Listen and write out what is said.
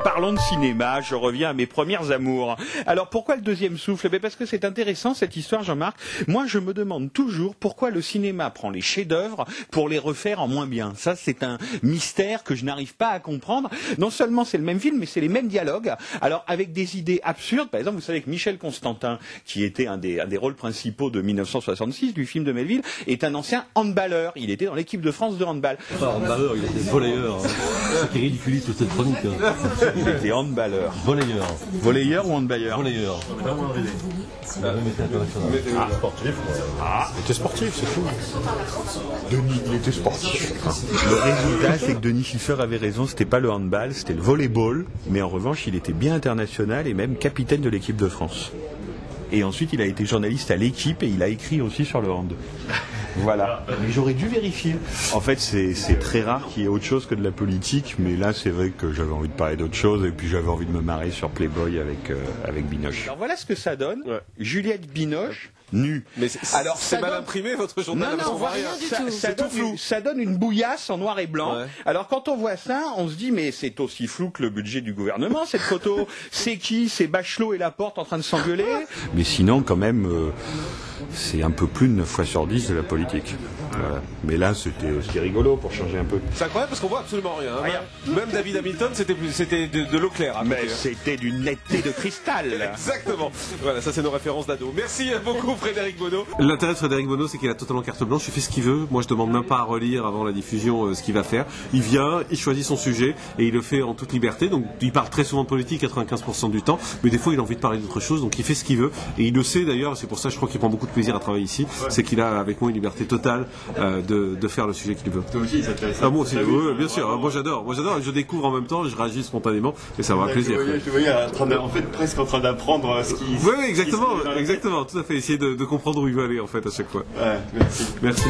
Parlons de cinéma, je reviens à mes premières amours. Alors pourquoi le deuxième souffle? Parce que c'est intéressant cette histoire, Jean-Marc. Moi je me demande toujours pourquoi le cinéma prend les chefs-d'œuvre pour les refaire en moins bien. Ça c'est un mystère que je n'arrive pas à comprendre. Non seulement c'est le même film, mais c'est les mêmes dialogues. Alors avec des idées absurdes. Par exemple, vous savez que Michel Constantin, qui était un des rôles principaux de 1966 du film de Melville, est un ancien handballeur. Il était dans l'équipe de France de handball. Handballeur, il était volleyeur. C'est ça qui ridiculise toute cette chronique. Il était handballeur. Volleyeur. Volleyeur ou handballeur? Volleyeur. Il était sportif, c'est tout. Denis, il était sportif. Le résultat, c'est que Denis Schiffer avait raison, c'était pas le handball, c'était le volleyball, mais en revanche, il était bien international et même capitaine de l'équipe de France. Et ensuite, il a été journaliste à l'Équipe et il a écrit aussi sur le hand. Voilà. Mais j'aurais dû vérifier. En fait, c'est très rare qu'il y ait autre chose que de la politique, mais là, c'est vrai que j'avais envie de parler d'autre chose et puis j'avais envie de me marrer sur Playboy avec Binoche. Alors voilà ce que ça donne. Ouais. Juliette Binoche. Nue. Mais c'est mal imprimé votre journal. Non, on voit rien du tout. Ça donne une bouillasse en noir et blanc. Ouais. Alors quand on voit ça, on se dit mais c'est aussi flou que le budget du gouvernement cette photo. C'est qui? C'est Bachelot et Laporte en train de s'engueuler. Mais sinon quand même c'est un peu plus de 9 fois sur 10 de la politique. Voilà. Mais là c'était rigolo pour changer un peu. C'est incroyable parce qu'on voit absolument rien. Hein. Même David Hamilton c'était de l'eau claire. Mais c'était d'une netteté de cristal. Exactement. Voilà, ça c'est nos références d'ado. Merci beaucoup Frédéric Bonneau. L'intérêt de Frédéric Bonneau, c'est qu'il a totalement carte blanche, il fait ce qu'il veut. Moi, je demande même pas à relire avant la diffusion ce qu'il va faire. Il vient, il choisit son sujet et il le fait en toute liberté. Donc, il parle très souvent de politique, 95% du temps, mais des fois, il a envie de parler d'autre chose. Donc, il fait ce qu'il veut et il le sait d'ailleurs. C'est pour ça, je crois qu'il prend beaucoup de plaisir à travailler ici. Ouais. C'est qu'il a avec moi une liberté totale de faire le sujet qu'il veut. Toi aussi, ça t'intéresse? Moi aussi, oui, bien sûr. Moi, j'adore. Je découvre en même temps, je réagis spontanément et ça va un plaisir. Je te voyais en fait presque en train d'apprendre ce qui. Oui, exactement, tout à fait. Essayer de comprendre où il veut aller en fait à chaque fois. Ouais, merci. Merci.